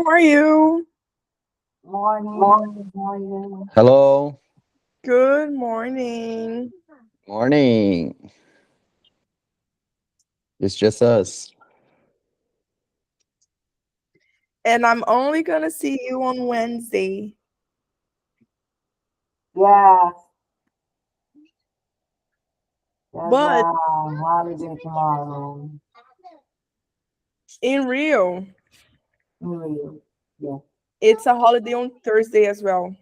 How are you? Morning. How are you? Hello. Good morning. Morning. It's just us. And I'm only going to see you on Wednesday. Yes, there's But a holiday tomorrow. in Rio, In Rio. Yes, it's a holiday on Thursday as well.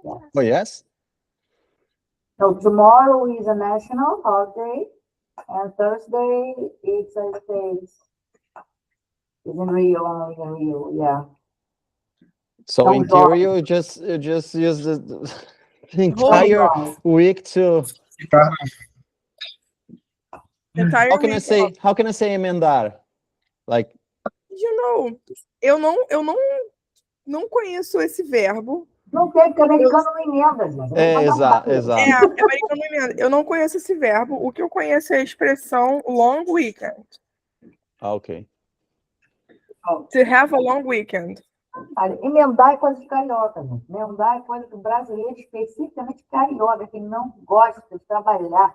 yes. Oh, yes? So tomorrow is a national holiday, and Thursday it's a state. It's in Rio, only in Rio. Yeah. So São in theory, Jorge. you just use the Whole São entire Jorge. week to entire weekend. how can I say emendar? Like You know, eu não conheço esse verbo. Não tem, porque Eu, americano não emenda, gente. Americano não exato, faz. é, exato. americano não emenda. Eu não conheço esse verbo. O que eu conheço é a expressão long weekend. Ah, ok. To have a long weekend. Olha, emendar é coisa de carioca, gente. Emendar é coisa do brasileiro, especificamente carioca, que não gosta de trabalhar.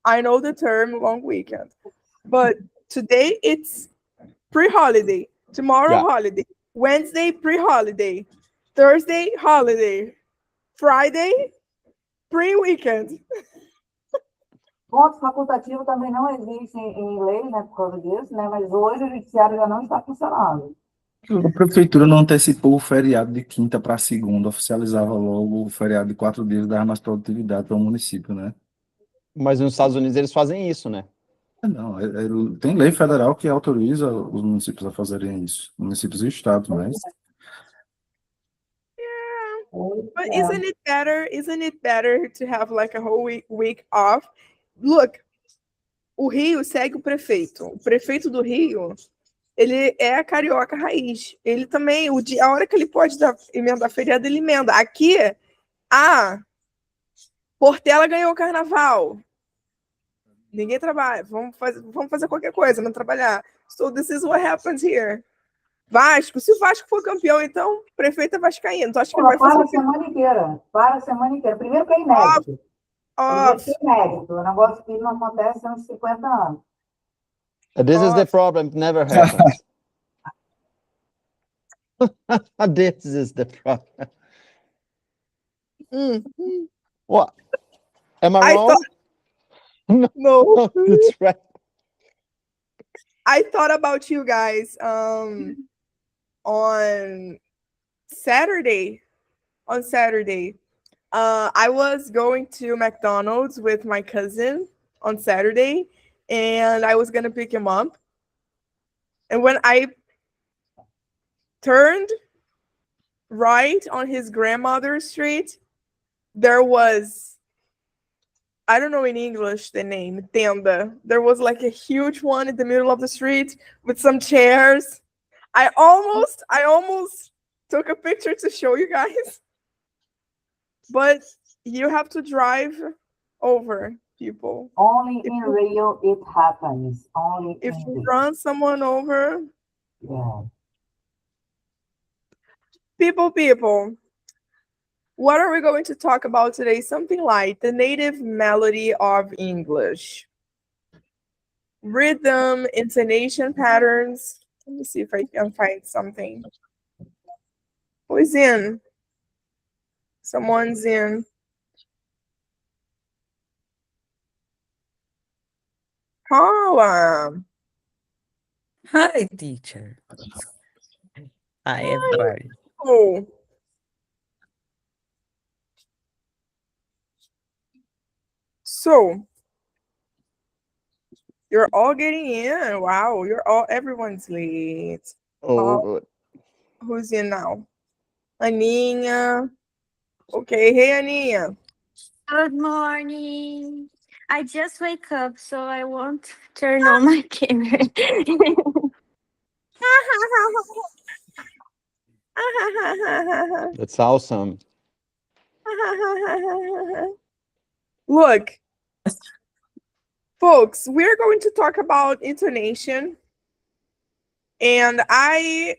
I know the term long weekend. But today it's pre-holiday. Tomorrow Yeah. holiday. Wednesday pre-holiday. Thursday holiday. Friday pre-weekend. Ponto facultativo também não existe em lei, né, por causa disso, né? Mas hoje o judiciário já não está funcionando. A prefeitura não antecipou o feriado de quinta para segunda, oficializava logo o feriado de 4 dias, dava mais produtividade para o município, né? Mas nos Estados Unidos eles fazem isso, né? Não, tem lei federal que autoriza os municípios a fazerem isso, municípios e estados, mas But É. isn't it better to have like a whole week off? Look, o Rio segue o prefeito. O prefeito do Rio, ele é a carioca raiz. Ele também, a hora que ele pode emendar feriado, ele emenda. Aqui, Portela ganhou o carnaval. Ninguém trabalha. Vamos fazer qualquer coisa, não trabalhar. So this is what happens here. Vasco, se o Vasco for campeão, então, prefeito é vascaíno. Tu acha que ele vai Para fazer a semana inteira. Para a semana inteira. Primeiro que é inédito. Primeiro que é inédito. O negócio que não acontece há uns 50 anos. This is the problem. It never happens. This is the problem. What? Am I wrong? No. That's right. I thought about you guys on Saturday. I was going to McDonald's with my cousin on Saturday, and I was gonna pick him up. And when I turned right on his grandmother's street, there was, I don't know in English the name, tenda. There was like a huge one in the middle of the street with some chairs. I almost took a picture to show you guys. But you have to drive over people. Only in Rio it happens. Only If in you Rio. run someone over, Yeah. people, what are we going to talk about today? Something like the native melody of English. Rhythm, intonation patterns. Let me see if I can find something. Who's in? Someone's in. Paula. Hi, teacher. Hi, everybody. Oh. So, you're all getting in. Wow, everyone's late. Oh, good. Who's in now? Aninha. Okay, hey Aninha. Good morning. I just wake up, so I won't turn on my camera. That's awesome. Look, folks, we're going to talk about intonation. And I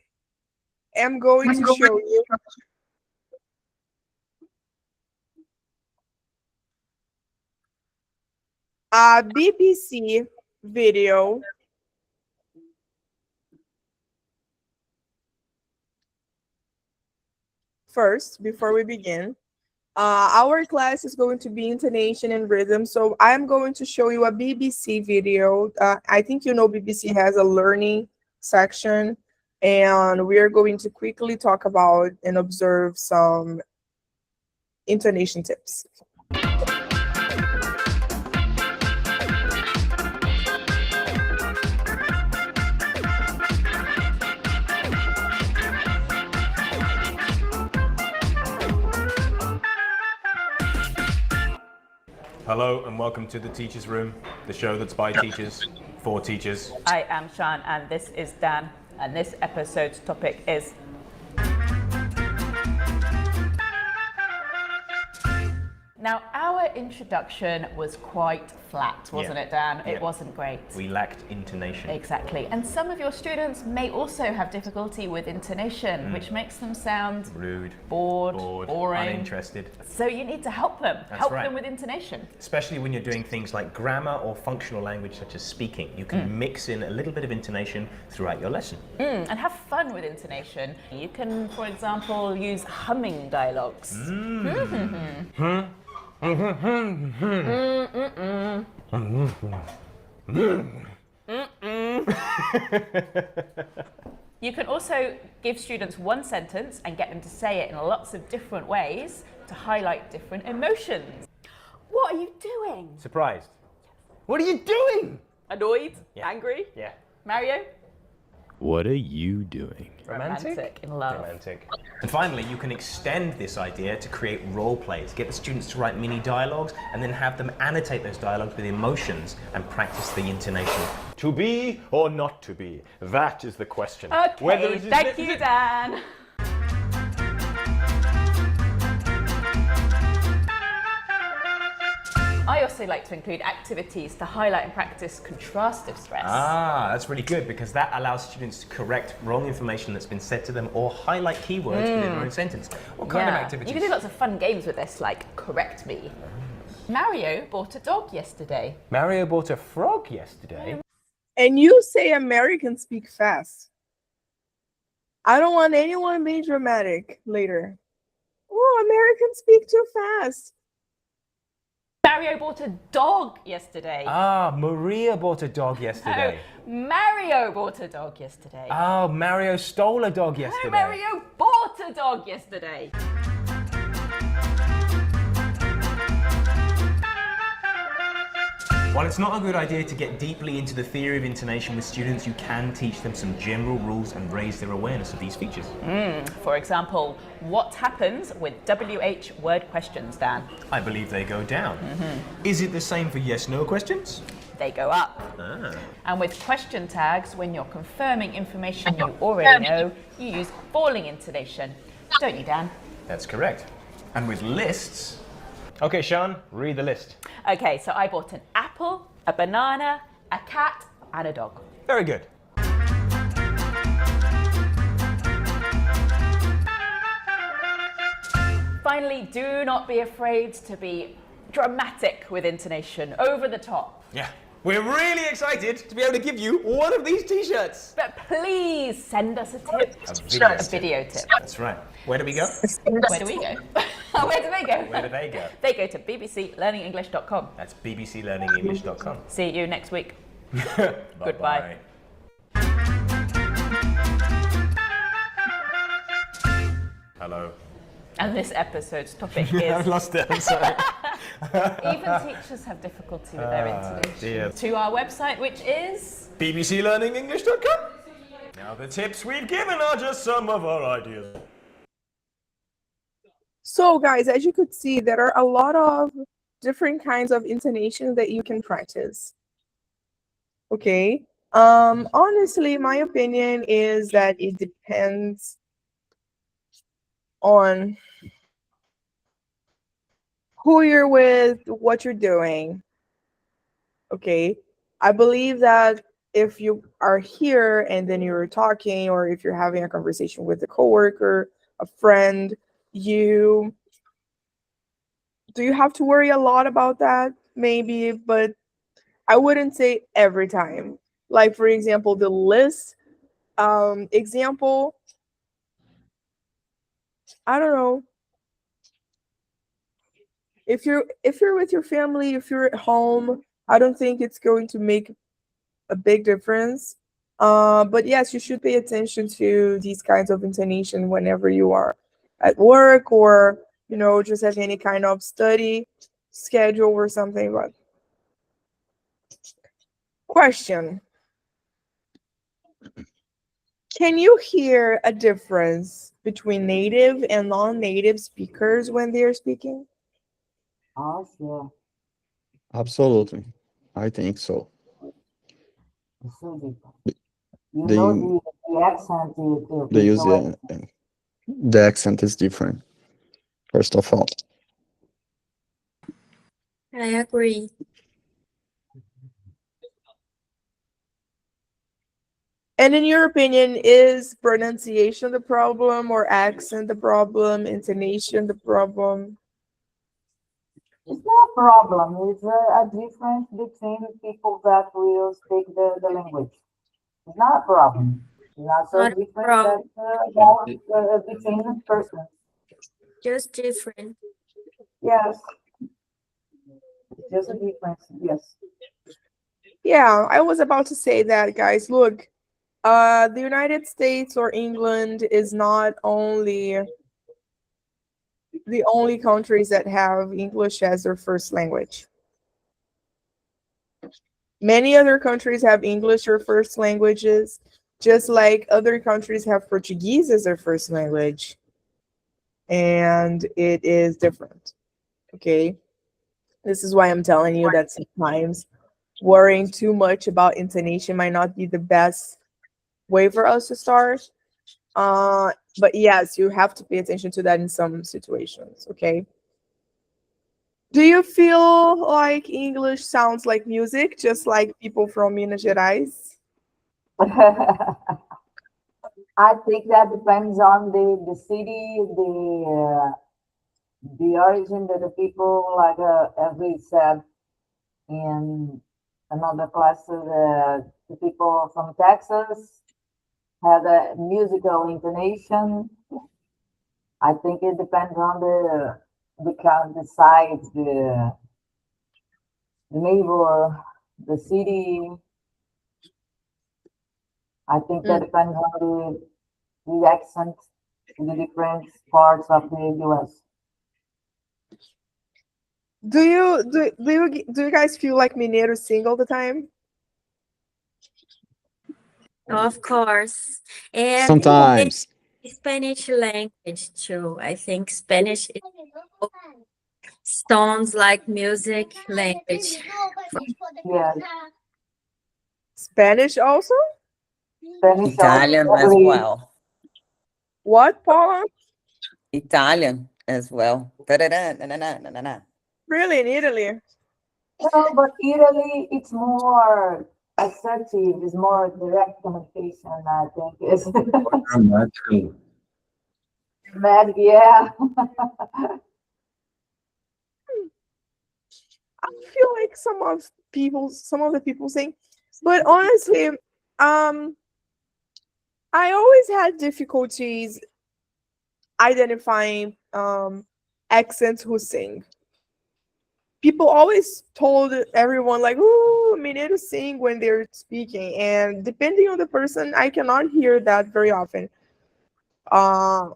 am going to show you a BBC video first before we begin. Our class is going to be intonation and rhythm, so I'm going to show you a BBC video. I think you know BBC has a learning section, and we are going to quickly talk about and observe some intonation tips. Hello and welcome to the Teachers Room, the show that's by teachers, for teachers. I am Shan and this is Dan, and this episode's topic is Now, our introduction was quite flat, wasn't it, Dan? It wasn't great. We lacked intonation. Exactly. And some of your students may also have difficulty with intonation, which makes them sound Rude, bored, boring, uninterested. So you need to help them. Help right. them with intonation. Especially when you're doing things like grammar or functional language such as speaking. You can mix in a little bit of intonation throughout your lesson. And have fun with intonation. You can, for example, use humming dialogues. You can also give students one sentence and get them to say it in lots of different ways to highlight different emotions. What are you doing? Surprised. What are you doing? Annoyed? Yeah. Angry? Yeah. Mario? What are you doing? Romantic in love. Romantic. And finally, you can extend this idea to create role plays. Get the students to write mini dialogues and then have them annotate those dialogues with emotions and practice the intonation. To be or not to be? That is the question. Okay, thank you, Dan. I also like to include activities to highlight and practice contrastive stress. Ah, that's really good because that allows students to correct wrong information that's been said to them or highlight keywords within their own sentence. What kind of activities? You can do lots of fun games with this, like correct me. Mario bought a dog yesterday. Mario bought a frog yesterday. And you say Americans speak fast. I don't want anyone being dramatic later. Oh, Americans speak too fast. Mario bought a dog yesterday. Ah, Maria bought a dog yesterday. No, Mario bought a dog yesterday. Oh, Mario stole a dog yesterday. No, Mario bought a dog yesterday. While it's not a good idea to get deeply into the theory of intonation with students, you can teach them some general rules and raise their awareness of these features. For example, what happens with WH word questions, Dan? I believe they go down. Is it the same for yes-no questions? They go up. Ah. And with question tags, when you're confirming information you already know, you use falling intonation. Don't you, Dan? That's correct. And with lists... Okay, Sean, read the list. Okay, so I bought an apple, a banana, a cat, and a dog. Very good. Finally, do not be afraid to be dramatic with intonation, over the top. Yeah. We're really excited to be able to give you one of these t-shirts. But please send us a tip. A video tip. That's right. Where do we go? Where do we go? Where do they go? Where do they go? They go to bbclearningenglish.com. That's bbclearningenglish.com. See you next week. Goodbye. Hello. And this episode's topic is... I've lost it, I'm sorry. Even teachers have difficulty with their intonation. Dear. To our website, which is... bbclearningenglish.com. Now the tips we've given are just some of our ideas. So guys, as you could see, there are a lot of different kinds of intonations that you can practice. Okay. Honestly, my opinion is that it depends on who you're with, what you're doing. Okay. I believe that if you are here and then you're talking, or if you're having a conversation with a coworker, a friend, do you have to worry a lot about that? Maybe, but I wouldn't say every time. Like, for example, the list example, I don't know. If you're with your family, if you're at home, I don't think it's going to make a big difference. But yes, you should pay attention to these kinds of intonation whenever you are at work, or just have any kind of study schedule or something. But question: can you hear a difference between native and non-native speakers when they are speaking? Oh, sure. Absolutely. I think so. It's so different. You They know the accent they is use so the accent is different, first of all. I agree. And in your opinion, is pronunciation the problem, or accent the problem, intonation the problem? It's not a problem. It's a difference between people that will speak the language. It's not a problem. It's not so Not a different that problem. between persons. Just different. Yes, it's just a difference. Yes. Yeah, I was about to say that, guys. Look, the United States or England is not only the only countries that have English as their first language. Many other countries have English or first languages, just like other countries have Portuguese as their first language. And it is different. Okay. This is why I'm telling you that sometimes worrying too much about intonation might not be the best way for us to start. But yes, you have to pay attention to that in some situations. Okay. Do you feel like English sounds like music, just like people from Minas Gerais? I think that depends on the city, the origin that the people, like as we said in another class, the people from Texas had a musical intonation. I think it depends on the site, the neighbor, the city. I think that depends on the accent in the different parts of the US. Do you guys feel like mineiros sing all the time? Of course. And Sometimes. Spanish language too. I think Spanish sounds like music language. Yes, Spanish also? Spanish also. Italian as Agree. well. What, Paula? Italian as well. Da-da-da, na-na-na, na-na-na. Really, in Italy? No, but Italy, it's more assertive, it's more direct communication, I think. It's Dramatically. mad, yeah. I feel like some of the people sing, but honestly, I always had difficulties identifying accents who sing. People always told everyone like, "Ooh, mineiro sing" when they're speaking, and depending on the person, I cannot hear that very often. Uh,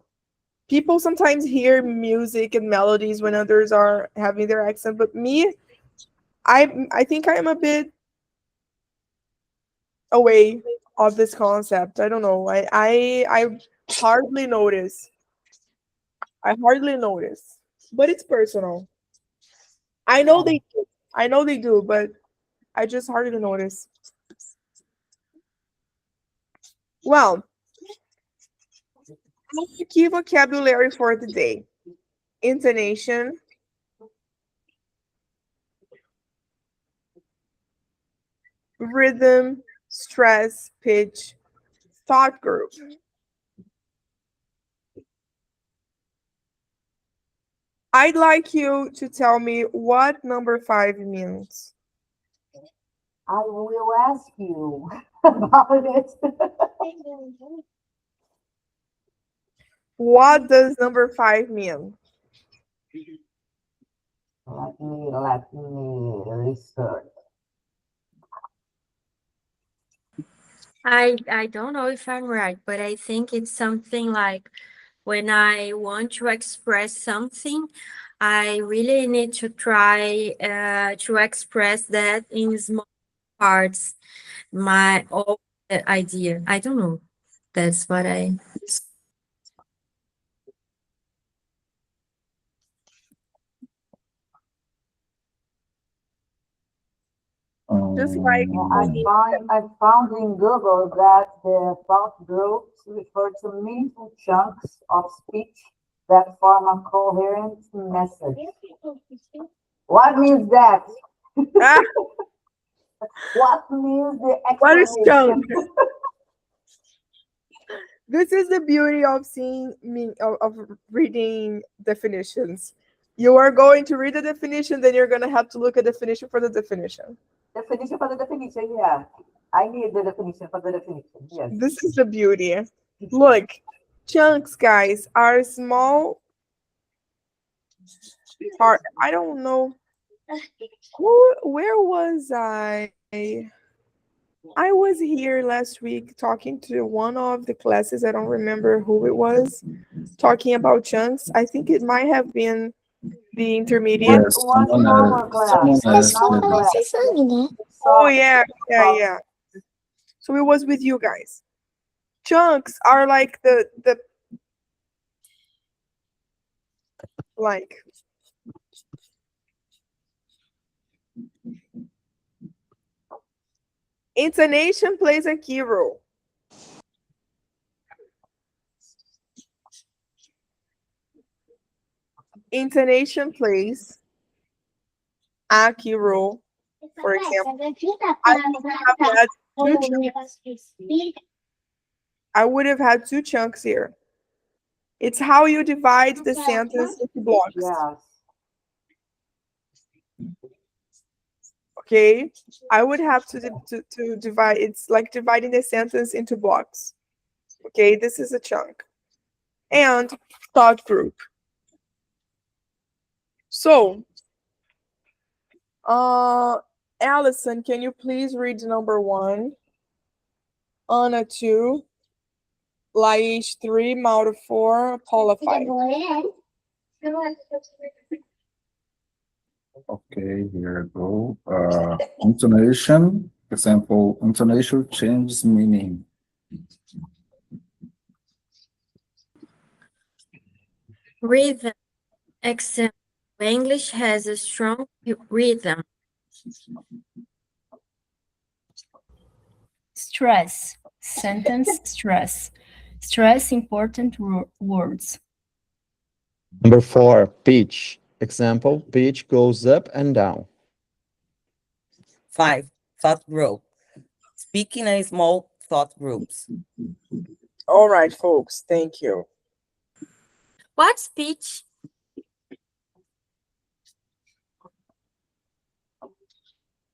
People sometimes hear music and melodies when others are having their accent, but me, I think I'm a bit away of this concept. I don't know. I hardly notice. I hardly notice, but it's personal. I know they do. I know they do, but I just hardly notice. Well, key vocabulary for the day: intonation, rhythm, stress, pitch, thought group. I'd like you to tell me what number 5 means. I will ask you about it. What does number 5 mean? Let me research. I don't know if I'm right, but I think it's something like when I want to express something, I really need to try to express that in small parts, my whole idea. I don't know. That's what I. Just like I found in Google that the thought groups refer to meaningful chunks of speech that form a coherent message. What means that? ah, What means the what is chunk? explanation? This is the beauty of of reading definitions. You are going to read the definition, then you're going to have to look at definition for the definition. Definition for the definition, yeah. I need the definition for the definition, yes. This is the beauty. Look, chunks, guys, are small part. I don't know. Where was I? I was here last week talking to one of the classes. I don't remember who it was, talking about chunks. I think it might have been the intermediate. Yes, One someone hour else. class. Someone else. Oh yeah. So it was with you guys. Chunks are like the like intonation plays a key role. Intonation plays a key role. For example, I would have had 2 chunks here. It's how you divide the sentence into blocks. Yes. Okay, I would have to divide. It's like dividing the sentence into blocks. Okay, this is a chunk. And thought group. So, Allison, can you please read number 1? Anna 2, Laish 3, Mauro 4, Paula 5. Okay, here I go. Intonation, example, intonation changes meaning. Rhythm. Example. English has a strong rhythm. Stress. Sentence stress. Stress important words. Number 4, pitch. Example, pitch goes up and down. 5. Thought group. Speaking in small thought groups. All right, folks, thank you. What speech?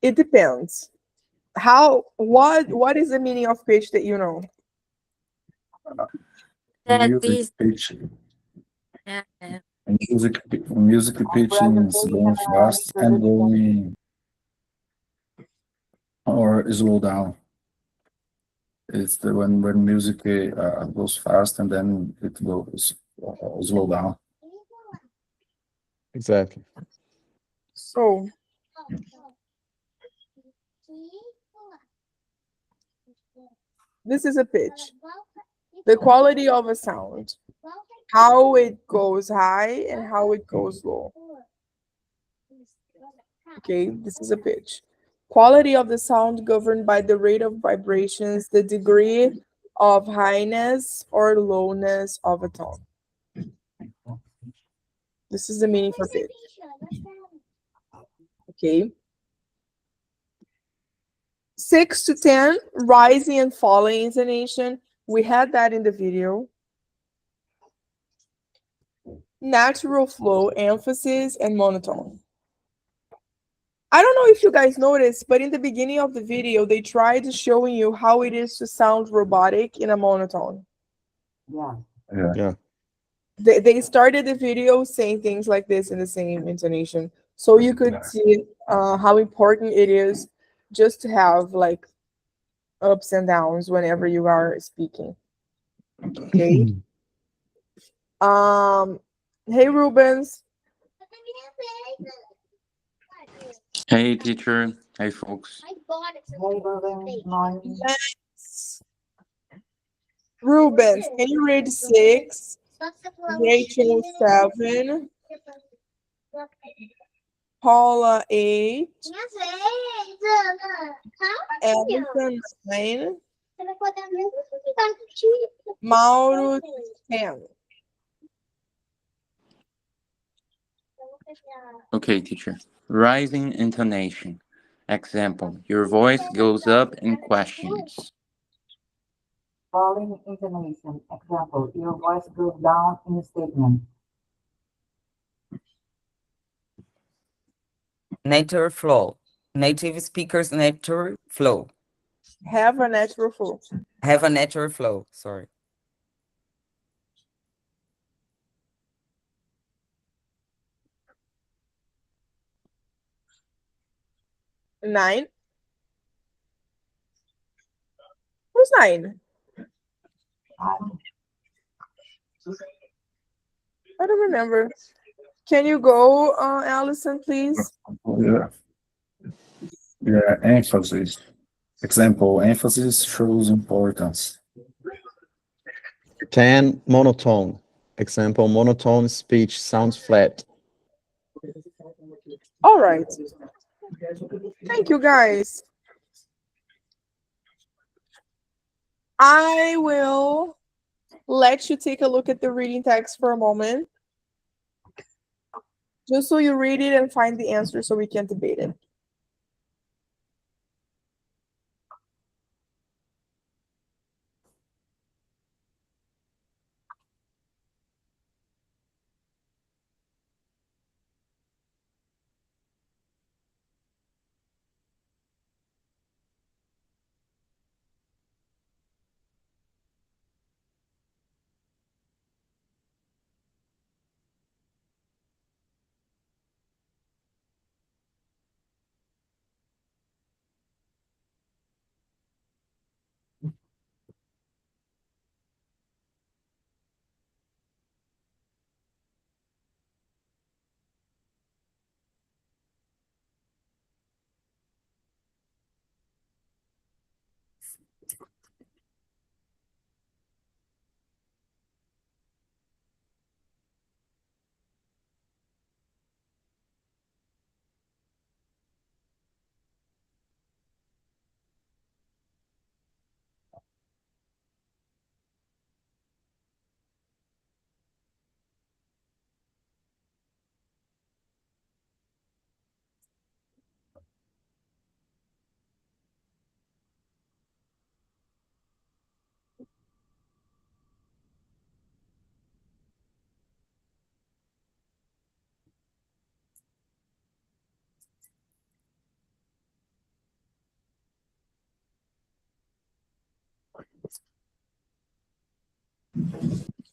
It depends. What is the meaning of pitch that you know? That Music is pitch. uh, Music pitch is going fast and going or slow down. It's the when music goes fast and then it goes slow down. Exactly. So, this is a pitch. The quality of a sound. How it goes high and how it goes low. Okay, this is a pitch. Quality of the sound governed by the rate of vibrations, the degree of highness or lowness of a tone. This is the meaning for pitch. Okay. 6 to 10, rising and falling intonation. We had that in the video. Natural flow, emphasis, and monotone. I don't know if you guys noticed, but in the beginning of the video, they tried showing you how it is to sound robotic in a monotone. Yeah. Yeah. They started the video saying things like this in the same intonation. So you could see how important it is just to have like ups and downs whenever you are speaking. Okay. Hey Rubens. Hey, teacher. Hey, folks. Hey, Ruben, morning. Yes. Rubens, can you read 6? Rachel 7. Paula 8. Allison 9. Mauro 10. Okay, teacher. Rising intonation. Example, your voice goes up in questions. Falling intonation. Example, your voice goes down in a statement. Nature flow. Native speakers nature flow. Have a natural flow. Have a natural flow. Sorry. Nine. Who's 9? I don't remember. Can you go, Allison, please? Yeah. Yeah, emphasis. Example, emphasis shows importance. 10, monotone. Example, monotone speech sounds flat. All right. Thank you, guys. I will let you take a look at the reading text for a moment, just so you read it and find the answer so we can debate it.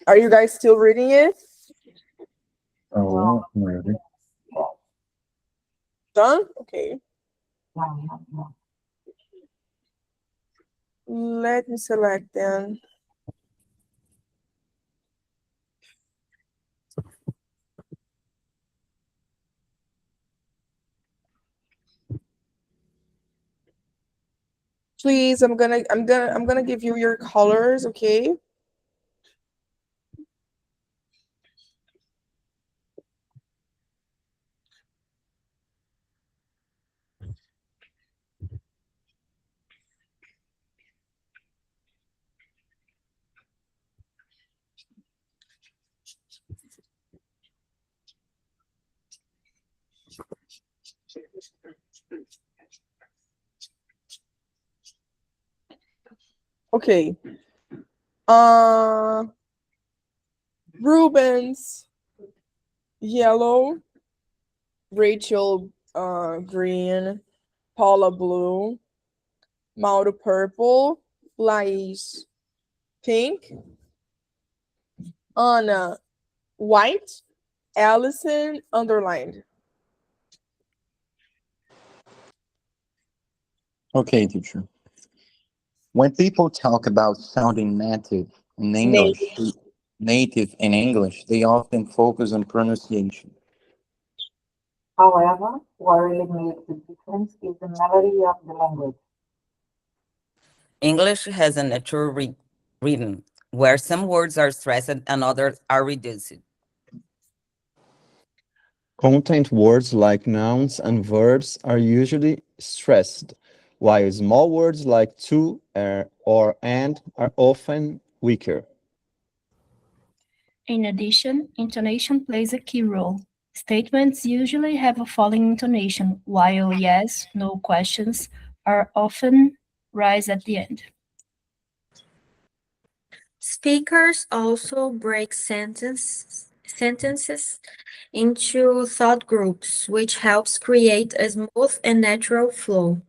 Are you guys still reading it? Oh, maybe. Done? Okay. Yeah. Let me select then. Please, I'm gonna give you your colors, okay? Okay. Rubens, yellow. Rachel, green. Paula, blue. Mauro, purple. Laís, pink. Anna, white. Allison, underlined. Okay, teacher. When people talk about sounding Native. native in English, they often focus on pronunciation. However, what really makes the difference is the melody of the language. English has a natural rhythm where some words are stressed and others are reduced. Content words like nouns and verbs are usually stressed, while small words like to or and are often weaker. In addition, intonation plays a key role. Statements usually have a falling intonation, while yes, no questions are often rise at the end. Speakers also break sentences into thought groups, which helps create a smooth and natural flow.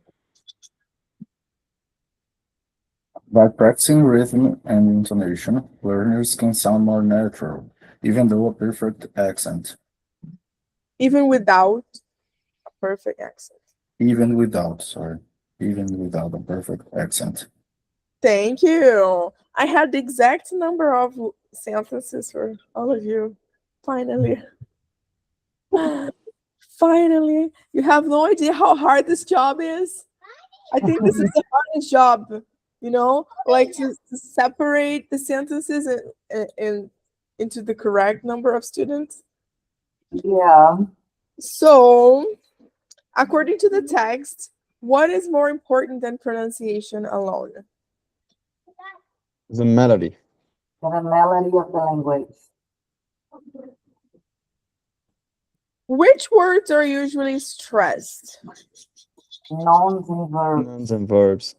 By practicing rhythm and intonation, learners can sound more natural, even though a perfect accent. Even without a perfect accent. Even without a perfect accent. Thank you. I had the exact number of sentences for all of you. Finally. Finally. You have no idea how hard this job is. I think this is the hardest job, like to separate the sentences and into the correct number of students. Yeah. So, according to the text, what is more important than pronunciation alone? The melody. The melody of the language. Which words are usually stressed? Nouns and verbs. Nouns and verbs.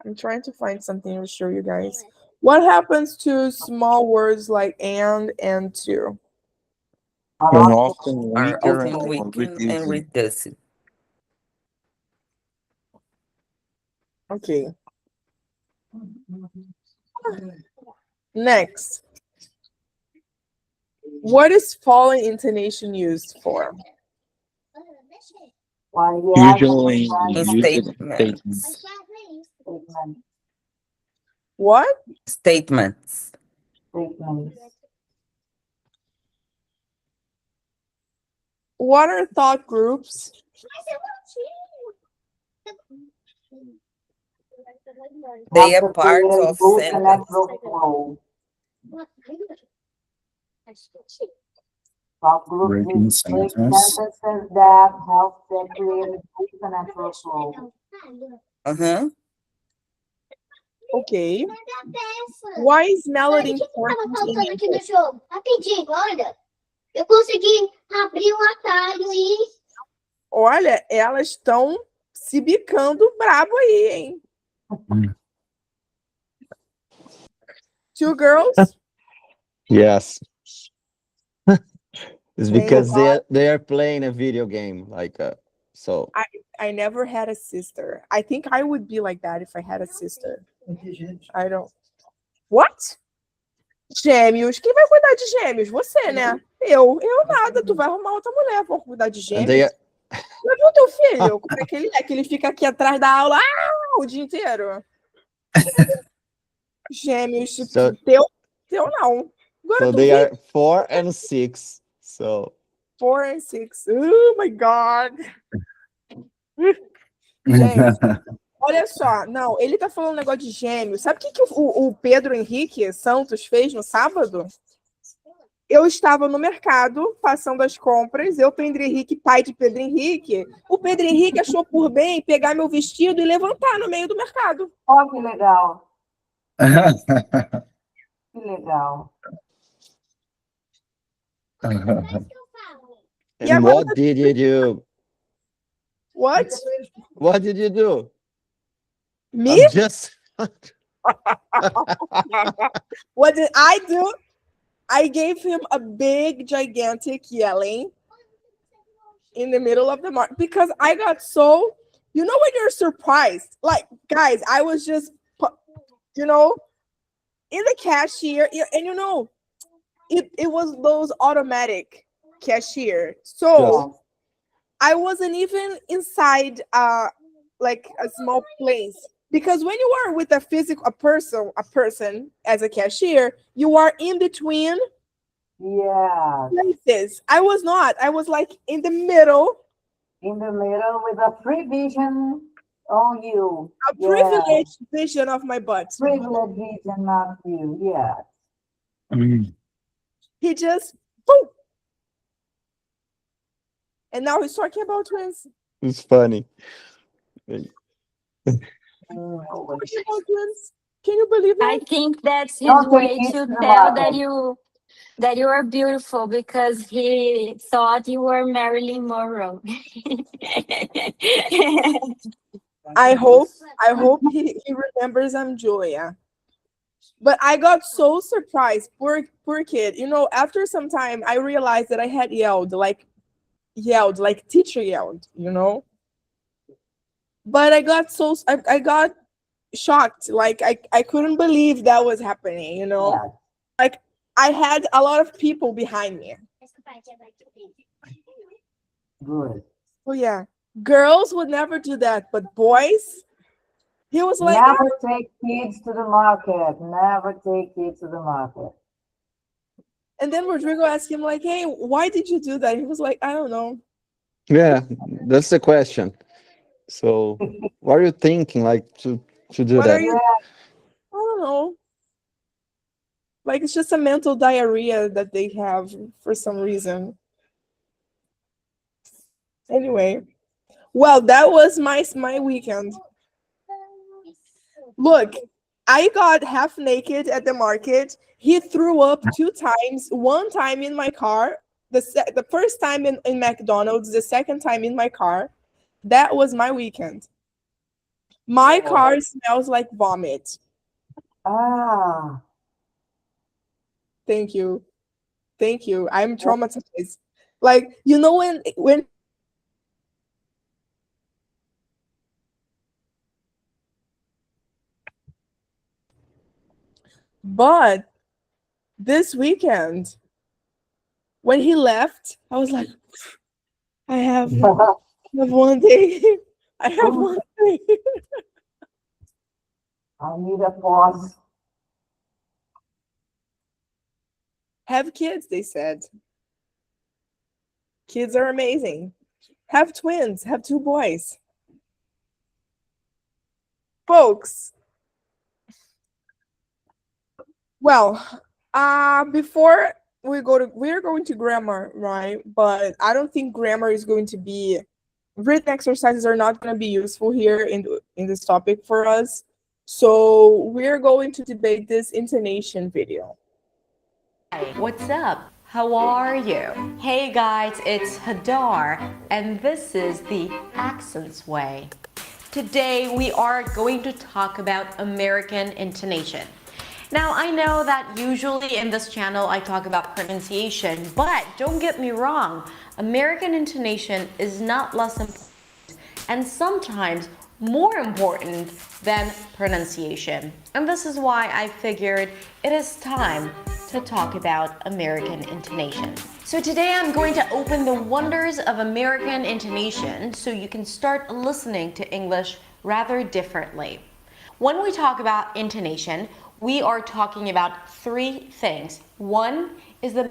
I'm trying to find something to show you guys. What happens to small words like and to? Are often Are weaker often or weakened and reduced. reduced. Okay. Next. What is falling intonation used for? Usually In used statements. What? Statements. What are thought groups? They are parts of sentences. Thought groups Breaking is break sentence. sentences that help them create a natural flow. Uh-huh. Okay. Why is melody important in English? Rapidinho, olha. Eu consegui abrir um atalho e. Olha, elas estão se bicando brabo aí, hein? Two girls? Yes. It's Thank because God. they are playing a video game, so. I never had a sister. I think I would be like that if I had a sister. I don't. What? Gêmeos? Quem vai cuidar de gêmeos? Você, né? Eu nada. Tu vai arrumar outra mulher pra cuidar de And they gêmeos. are, Já viu teu filho? Como é que ele é? Que ele fica aqui atrás da aula o dia inteiro? Gêmeos, tipo, So- teu não. Agora so tu they vê are 4 and 6. So 4 and 6. Oh my God. Gente, olha só. Não, ele tá falando um negócio de gêmeos. Sabe o que o Pedro Henrique Santos fez no sábado? Eu estava no mercado, passando as compras, Pedro Henrique, pai de Pedro Henrique. O Pedro Henrique achou por bem pegar meu vestido e levantar no meio do mercado. Oh, que legal. Que legal. E and agora what did you do? What? What did you do? Me? I'm just. What did I do? I gave him a big, gigantic yelling in the middle of the market because I got so, when you're surprised, like, guys, I was just, in the cashier, and it was those automatic cashier. So Yes. I wasn't even inside like a small place, because when you are with a person as a cashier, you are in between Yeah. places. I was not. I was like in the middle, In the middle with a free vision on you. a privileged vision of my butt. Privileged vision of you. Yeah. He just boom. And now he's talking about twins. It's funny. Talking about twins. Can you believe I that? think that's his Don't take way it to to the tell that market. you are beautiful because he thought you were Marilyn Monroe. I hope he remembers I'm Julia. But I got so surprised. Poor kid. After some time I realized that I had yelled like teacher yelled. But I got shocked. Like I couldn't believe that was happening. Yeah. Like I had a lot of people behind me. Good. Oh yeah. Girls would never do that, but boys, he was like, Never take kids to the market. Never take kids to the market. and then Rodrigo asked him like, "Hey, why did you do that?" He was like, "I don't know." Yeah, that's the question. So, what are you thinking, like, to do What are that? you? I don't know. Like it's just a mental diarrhea that they have for some reason. Anyway, well, that was my weekend. Look, I got half naked at the market. He threw up 2 times. One time in my car. The first time in McDonald's. The second time in my car. That was my weekend. My car smells like vomit. Ah. Thank you. Thank you. I'm traumatized. Like, when but this weekend when he left, I was like, I have one day. I have one day. I need a pause. Have kids, they said. Kids are amazing. Have twins, have 2 boys. Folks. Well, before we're going to grammar, right? But I don't think grammar is going to be written exercises are not going to be useful here in this topic for us. So we're going to debate this intonation video. Hi, what's up? How are you? Hey guys, it's Hadar, and this is the Accents Way. Today we are going to talk about American intonation. Now I know that usually in this channel I talk about pronunciation, but don't get me wrong, American intonation is not less important and sometimes more important than pronunciation. And this is why I figured it is time to talk about American intonation. So today I'm going to open the wonders of American intonation so you can start listening to English rather differently. When we talk about intonation, we are talking about 3 things. One is the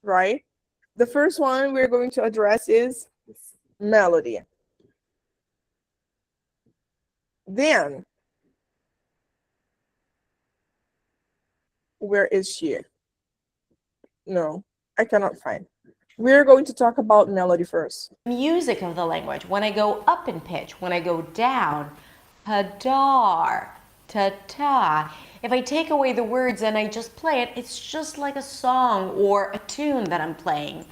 Right? The first one we're going to address is melody. Then, where is she? No, I cannot find. We're going to talk about melody first. music of the language. When I go up in pitch, when I go down, Hadar, ta-ta. If I take away the words and I just play it, it's just like a song or a tune that I'm playing.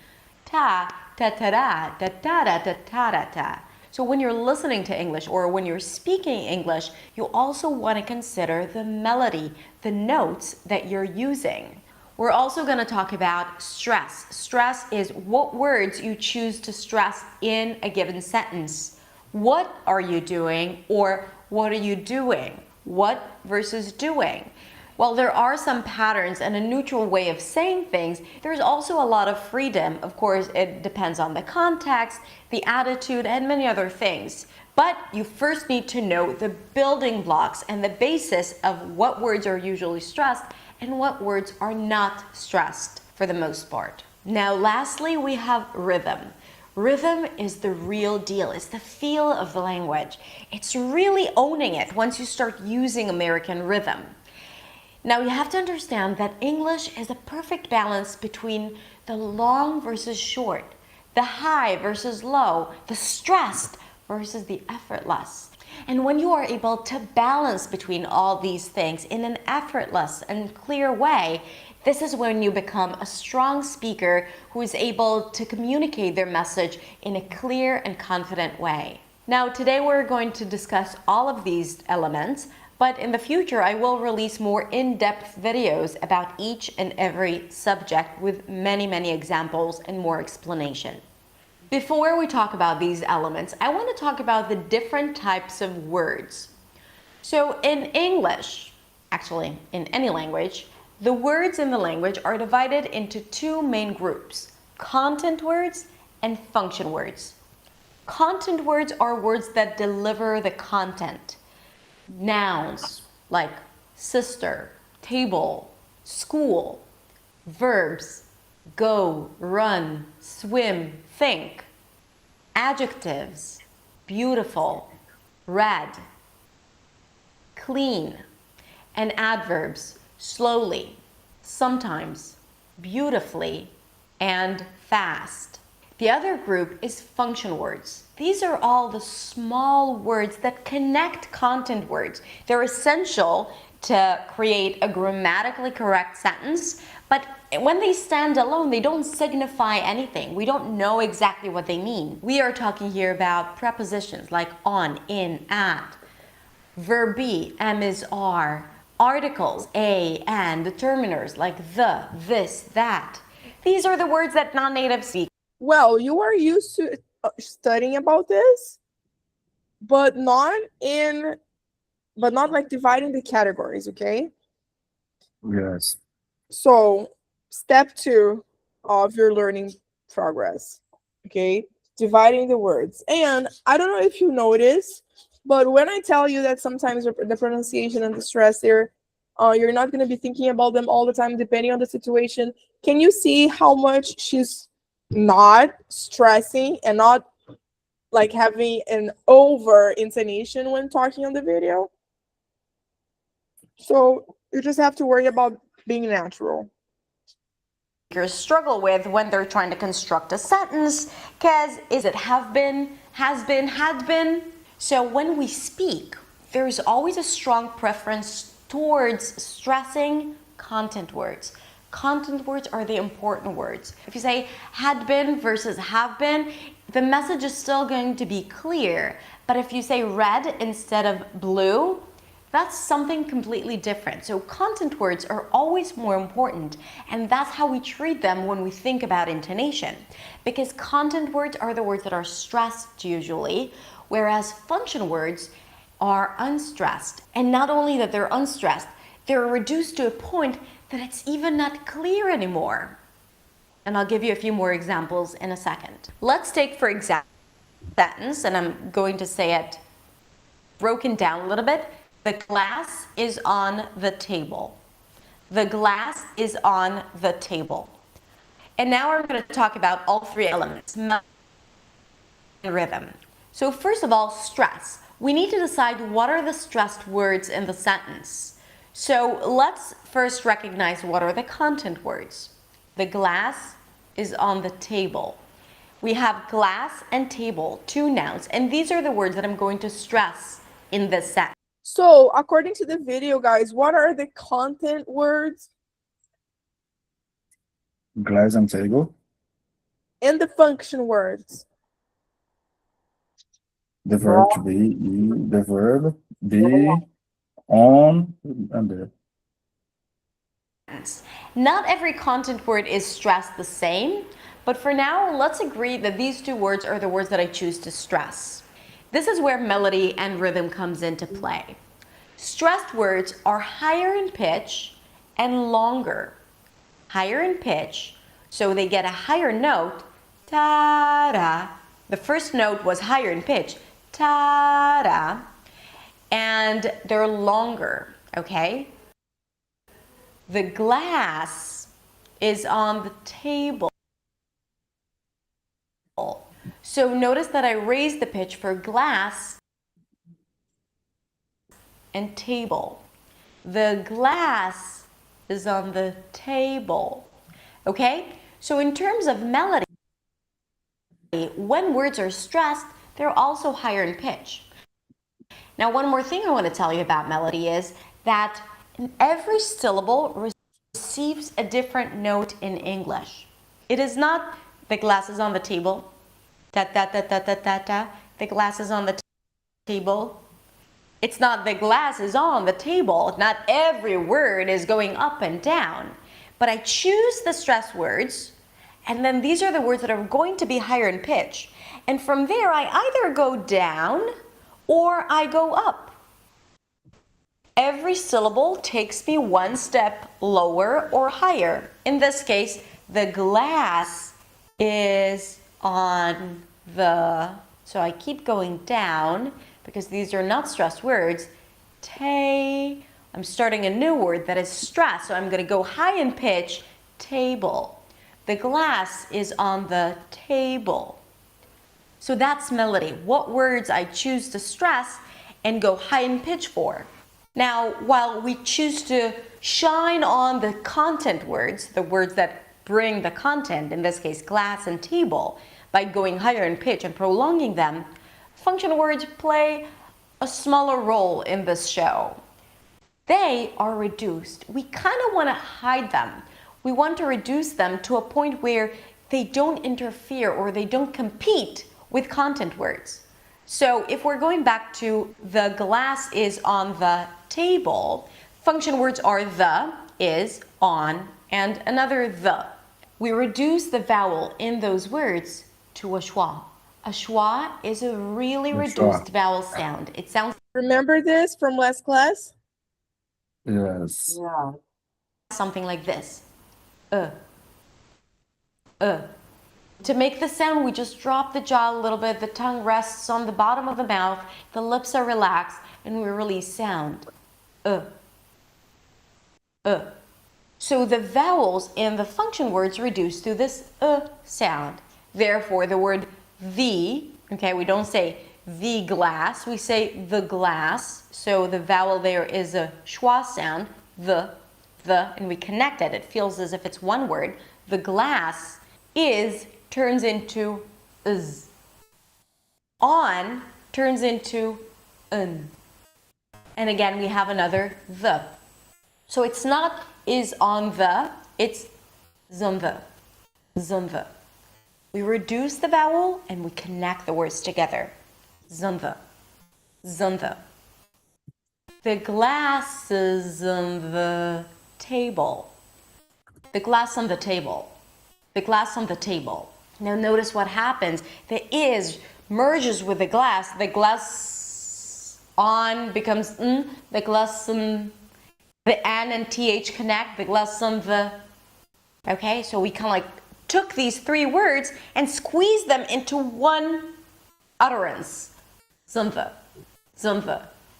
Ta, ta-ta-da, ta-ta-da, ta-ta-da-ta. So when you're listening to English or when you're speaking English, you also want to consider the melody, the notes that you're using. We're also going to talk about stress. Stress is what words you choose to stress in a given sentence. What are you doing or what are you doing? What versus doing? While there are some patterns and a neutral way of saying things, there's also a lot of freedom. Of course, it depends on the context, the attitude, and many other things. But you first need to know the building blocks and the basis of what words are usually stressed and what words are not stressed for the most part. Now, lastly, we have rhythm. Rhythm is the real deal. It's the feel of the language. It's really owning it once you start using American rhythm. Now, you have to understand that English is a perfect balance between the long versus short, the high versus low, the stressed versus the effortless. And when you are able to balance between all these things in an effortless and clear way, this is when you become a strong speaker who is able to communicate their message in a clear and confident way. Now, today we're going to discuss all of these elements, but in the future I will release more in-depth videos about each and every subject with many examples and more explanation. Before we talk about these elements, I want to talk about the different types of words. So in English, actually in any language, the words in the language are divided into two main groups: content words and function words. Content words are words that deliver the content. Nouns like sister, table, school. Verbs: go, run, swim, think. Adjectives: beautiful, red, clean. And adverbs: slowly, sometimes, beautifully, and fast. The other group is function words. These are all the small words that connect content words. They're essential to create a grammatically correct sentence, but when they stand alone, they don't signify anything. We don't know exactly what they mean. We are talking here about prepositions like on, in, at, verb be, am, is, are, articles, a, and, determiners like the, this, that. These are the words that non-native speak. Well, you are used to studying about this, but not like dividing the categories, okay? Yes. So, step 2 of your learning progress, okay? Dividing the words. And I don't know if you notice, but when I tell you that sometimes the pronunciation and the stress there, you're not going to be thinking about them all the time, depending on the situation. Can you see how much she's not stressing and not like having an over intonation when talking on the video? So you just have to worry about being natural. Struggle with when they're trying to construct a sentence, because is it have been, has been, had been? So when we speak, there's always a strong preference towards stressing content words. Content words are the important words. If you say had been versus have been, the message is still going to be clear. But if you say red instead of blue, that's something completely different. So content words are always more important, and that's how we treat them when we think about intonation. Because content words are the words that are stressed usually, whereas function words are unstressed. And not only that they're unstressed, they're reduced to a point that it's even not clear anymore. And I'll give you a few more examples in a second. Let's take, for example, sentence, and I'm going to say it broken down a little bit. The glass is on the table. The glass is on the table. And now we're going to talk about all three elements, and rhythm. So first of all, stress. We need to decide what are the stressed words in the sentence. So let's first recognize what are the content words. The glass is on the table. We have glass and table, two nouns, and these are the words that I'm going to stress in this sentence. So, according to the video, guys, what are the content words Glass and table. and the function words? The verb to be, the verb, be, on, and there. Not every content word is stressed the same, but for now, let's agree that these two words are the words that I choose to stress. This is where melody and rhythm comes into play. Stressed words are higher in pitch and longer. Higher in pitch, so they get a higher note, ta-da. The first note was higher in pitch, ta-da, and they're longer, okay? The glass is on the table. So notice that I raised the pitch for glass and table. The glass is on the table. Okay? So in terms of melody, when words are stressed, they're also higher in pitch. Now, one more thing I want to tell you about melody is that every syllable receives a different note in English. It is not the glass is on the table, ta ta ta ta ta ta ta. The glass is on the table. It's not the glass is on the table. Not every word is going up and down. But I choose the stress words, and then these are the words that are going to be higher in pitch. And from there, I either go down or I go up. Every syllable takes me one step lower or higher. In this case, the glass is on the, so I keep going down because these are not stressed words. I'm starting a new word that is stressed, so I'm going to go high in pitch, table. The glass is on the table. So that's melody. What words I choose to stress and go high in pitch for. Now, while we choose to shine on the content words, the words that bring the content, in this case glass and table, by going higher in pitch and prolonging them, function words play a smaller role in this show. They are reduced. We kind of want to hide them. We want to reduce them to a point where they don't interfere or they don't compete with content words. So if we're going back to the glass is on the table, function words are the, is, on, and another the. We reduce the vowel in those words to a schwa. A schwa is a really reduced vowel sound. It sounds. Remember this from last class? Yes. Yeah. Something like this. To make the sound, we just drop the jaw a little bit, the tongue rests on the bottom of the mouth, the lips are relaxed, and we release sound. So the vowels in the function words reduce to this sound. Therefore, the word the, okay, we don't say the glass, we say the glass. So the vowel there is a schwa sound, the, and we connect it. It feels as if it's one word. The glass is turns into is. On turns into un. And again, we have another the. So it's not is on the, it's zon the. We reduce the vowel and we connect the words together. Zon the. The glass is on the table. The glass on the table. The glass on the table. Now notice what happens. The is merges with the glass. The glass on becomes n. The glass on. The n and th connect. The glass on the. Okay, so we kind of like took these three words and squeezed them into one utterance. Zon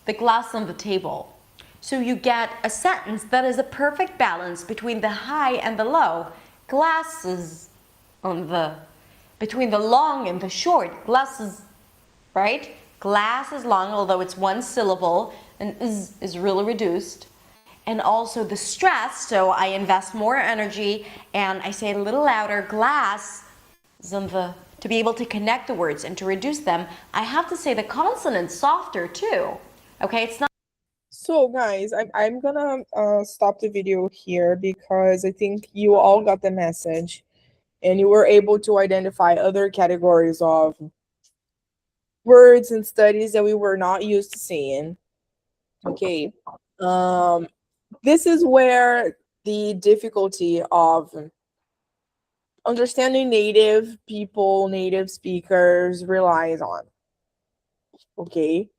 the glass on the table. So you get a sentence that is a perfect balance between the high and the low. Glasses on the, between the long and the short. Glasses, right? Glass is long, although it's one syllable, and is really reduced. And also the stress, so I invest more energy and I say it a little louder, glass, to be able to connect the words and to reduce them, I have to say the consonants softer too. Okay, it's not. So guys, I'm gonna stop the video here because I think you all got the message and you were able to identify other categories of words and studies that we were not used to seeing. Okay. This is where the difficulty of understanding native people, native speakers relies on. Okay.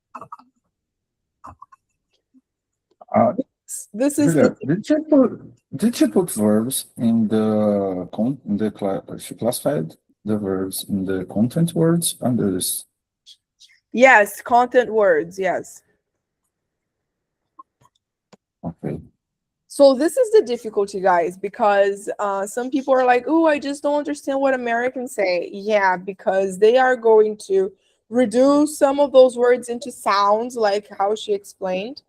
This is Julia, the did you put verbs in the class? She classified the verbs in the content words under this. yes, content words, yes. Okay. So this is the difficulty, guys, because some people are like, "Oh, I just don't understand what Americans say." Yeah, because they are going to reduce some of those words into sounds, like how she explained.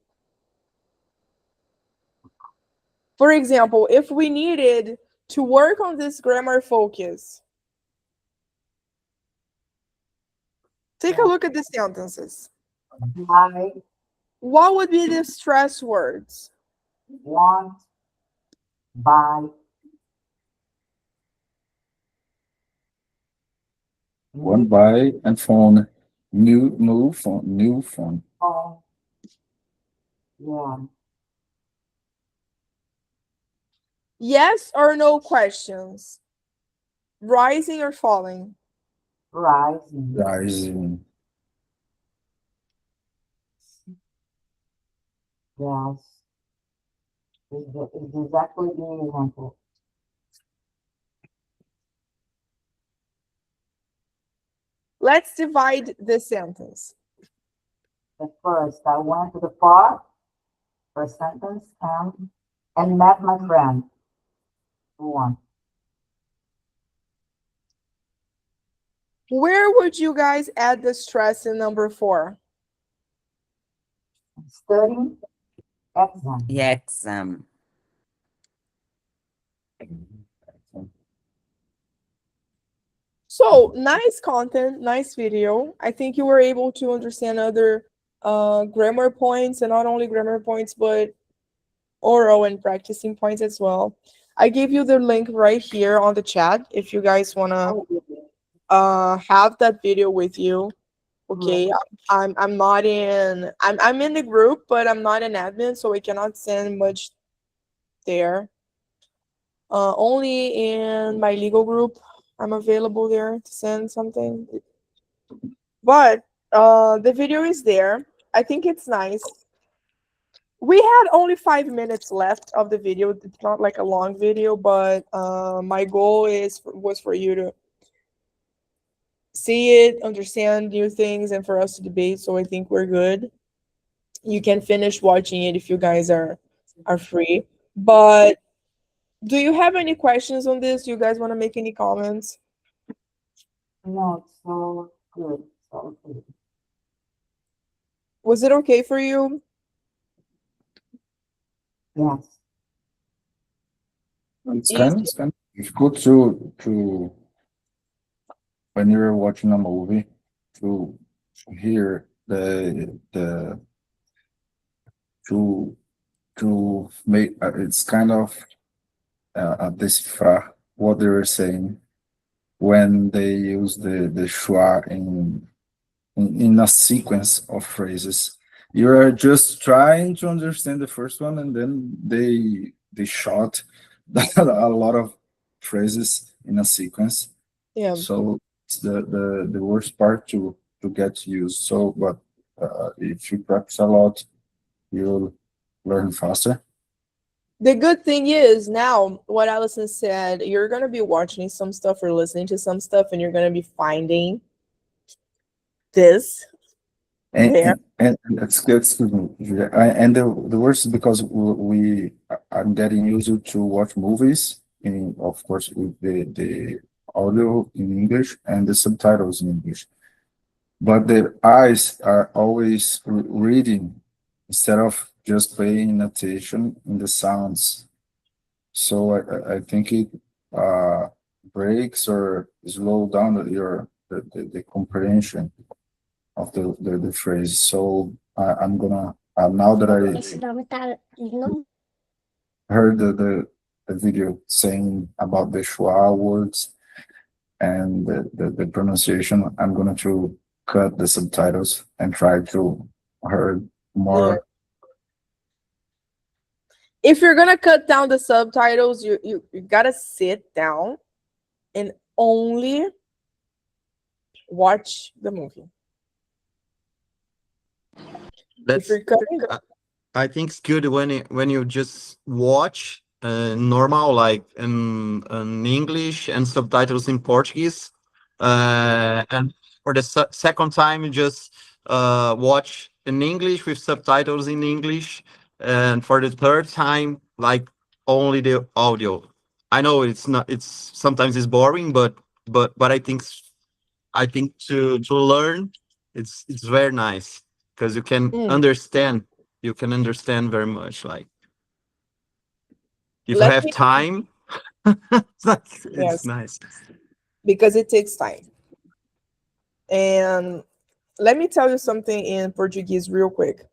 For example, if we needed to work on this grammar focus, take a look at the sentences. By, What would be the stress words? want, by, One by and phone. New phone. phone. Yeah. Yes or no questions? Rising or falling? Rising. Rising. Yes. It's exactly the example. Let's divide this sentence. At first, I went to the park, first sentence, and met my friend. One. Where would you guys add the stress in number 4? Studying, exam. Yeah, exam. So nice content, nice video. I think you were able to understand other grammar points, and not only grammar points, but oral and practicing points as well. I gave you the link right here on the chat if you guys wanna have that video with you. Okay, I'm not in I'm in the group, but I'm not an admin, so I cannot send much there. Only in my legal group I'm available there to send something. But the video is there. I think it's nice. We had only 5 minutes left of the video. It's not like a long video, but my goal was for you to see it, understand new things, and for us to debate. So I think we're good. You can finish watching it if you guys are free. But do you have any questions on this? Do you guys want to make any comments? No, it's so good. So good. Was it okay for you? Yes. It's kind of difficult to when you're watching a movie to hear the to make it's kind of decipher what they were saying when they use the schwa in a sequence of phrases. You're just trying to understand the first one, and then they shot a lot of phrases in a sequence. Yeah. So it's the worst part to get used. So, but if you practice a lot, you'll learn faster. The good thing is now what Allison said, you're gonna be watching some stuff or listening to some stuff, and you're gonna be finding this there. And excuse me, Julia, and the worst is because I'm getting used to watch movies in, of course, with the audio in English and the subtitles in English, but the eyes are always reading instead of just paying attention in the sounds. So I think it breaks or slow down the comprehension of the phrase. So I'm gonna now that I Esse nome tá. Não. heard the video saying about the schwa words and the pronunciation, I'm going to cut the subtitles and try to hear more. If you're gonna cut down the subtitles, you gotta sit down and only watch the movie. That's, If you're cutting, I think it's good when you just watch normal, like in English and subtitles in Portuguese, and for the second time you just watch in English with subtitles in English, and for the third time like only the audio. I know it's not. It's sometimes it's boring, but I think to learn, it's very nice because you can understand. You can understand very much. Like if you let have me time, it's yes, nice. because it takes time. And let me tell you something in Portuguese real quick.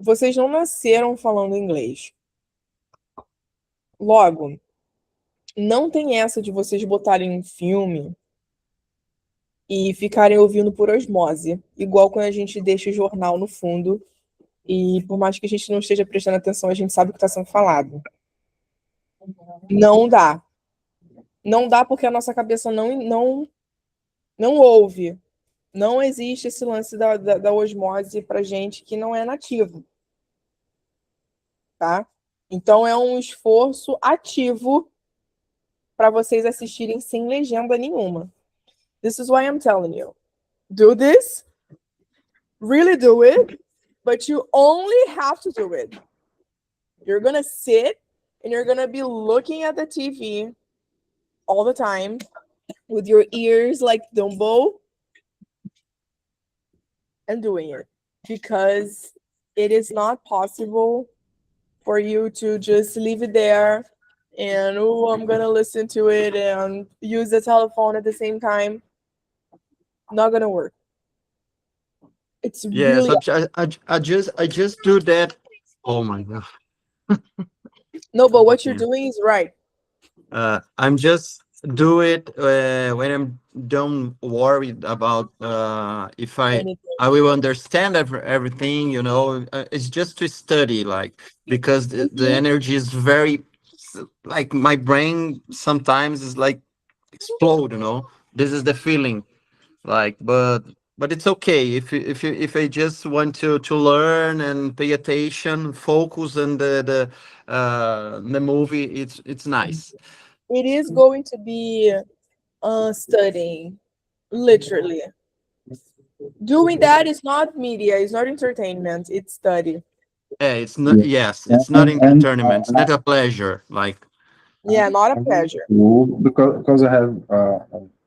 Vocês não nasceram falando inglês. Logo, não tem essa de vocês botarem um filme e ficarem ouvindo por osmose, igual quando a gente deixa o jornal no fundo e por mais que a gente não esteja prestando atenção, a gente sabe o que está sendo falado. Não dá. Não dá porque a nossa cabeça não ouve. Não existe esse lance da osmose pra gente que não é nativo. Tá? Então é um esforço ativo para vocês assistirem sem legenda nenhuma. This is why I'm telling you. Do this. Really do it. But you only have to do it. You're gonna sit and you're gonna be looking at the TV all the time with your ears like Dumbo and doing it because it is not possible for you to just leave it there and I'm gonna listen to it and use the telephone at the same time. Not gonna work. It's Yes, really I just do that. Oh my god. no, but what you're Yeah. doing is right. I'm just do it when I'm don't worried about if Anything. I will understand everything. You know, it's just to study, like because the energy is very like my brain sometimes is like explode. You know, this is the feeling. Like, but it's okay if I just want to learn and pay attention, focus on the movie. It's nice. It is going to be studying, literally. Doing that is not media, it's not entertainment, it's study. Yeah, it's not. Yeah. Yes, it's not in tournament. It's not a pleasure. Like, Yeah, not a pleasure. Because I have a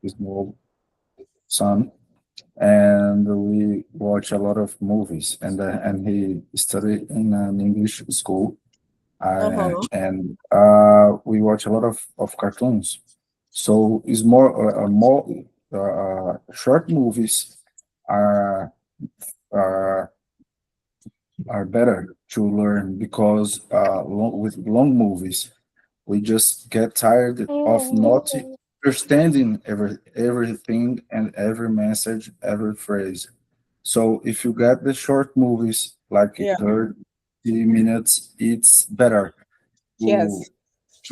small son, and we watch a lot of movies, and he studied in an English school, Uh-huh. and we watch a lot of cartoons. So it's more short movies are are are better to learn because with long movies we just get tired of not understanding everything and every message, every phrase. So if you get the short movies like Yeah. 30 minutes, it's better to Yes.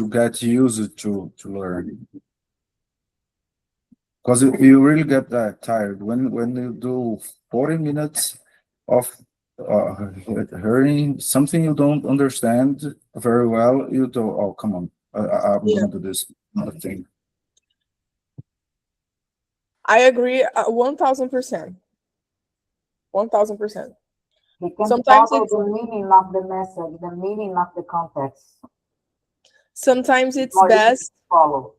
get used to learn. Because you really get that tired when you do 40 minutes of hearing something you don't understand very well. You do, oh, come on, I'm Yeah. gonna do this other thing. I agree 1000%. 1000%. We can Sometimes follow it's the meaning of the message, the meaning of the context. sometimes it's More easy best. to follow.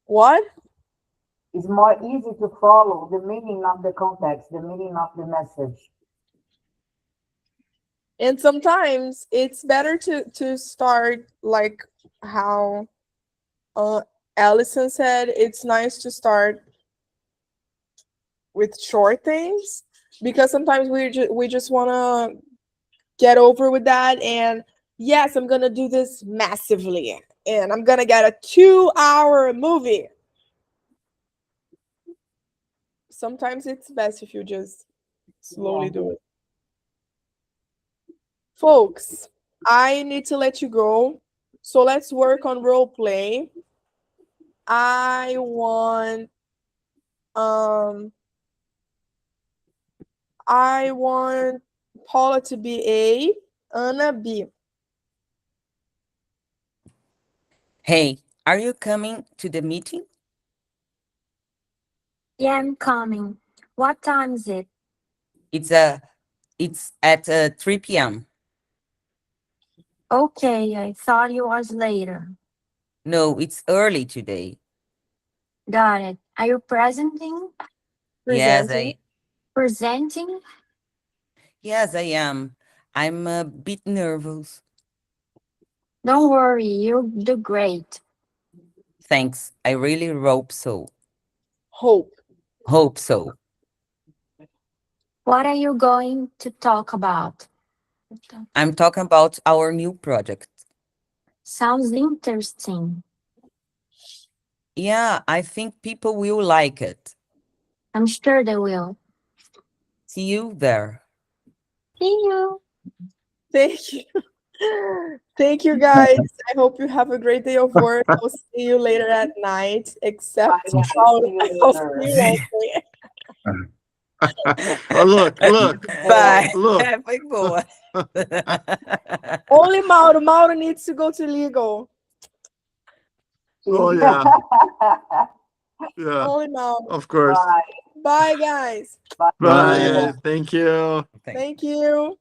What? It's more easy to follow the meaning of the context, the meaning of the message. And sometimes it's better to start like how Allison said, it's nice to start with short things because sometimes we just want to get over with that, and yes, I'm gonna do this massively and I'm gonna get a 2-hour movie. Sometimes it's best if you just slowly do it. Folks, I need to let you go, so let's work on role play. I want Paula to be A, Anna B. Hey, are you coming to the meeting? Yeah, I'm coming. What time is it? It's at 3 p.m. Okay, I thought it was later. No, it's early today. Got it. Are you presenting? Yes, Presenting? yes, I am. I'm a bit nervous. Don't worry, you'll do great. Thanks. I really hope so. Hope. Hope so. What are you going to talk about? I'm talking about our new project. Sounds interesting. Yeah, I think people will like it. I'm sure they will. See you there. See you. Thank you. Thank you, guys. I hope you have a great day of work. I'll see you later at night, except Bye, guys. I'll See you see later. you Wednesday. Oh, look. Bye. Look. Foi boa. Only Mauro. Mauro needs to go to legal. Oh, yeah. Yeah, Only Mauro. of course. Bye. Bye, guys. Bye, guys. Thank you. Thank you.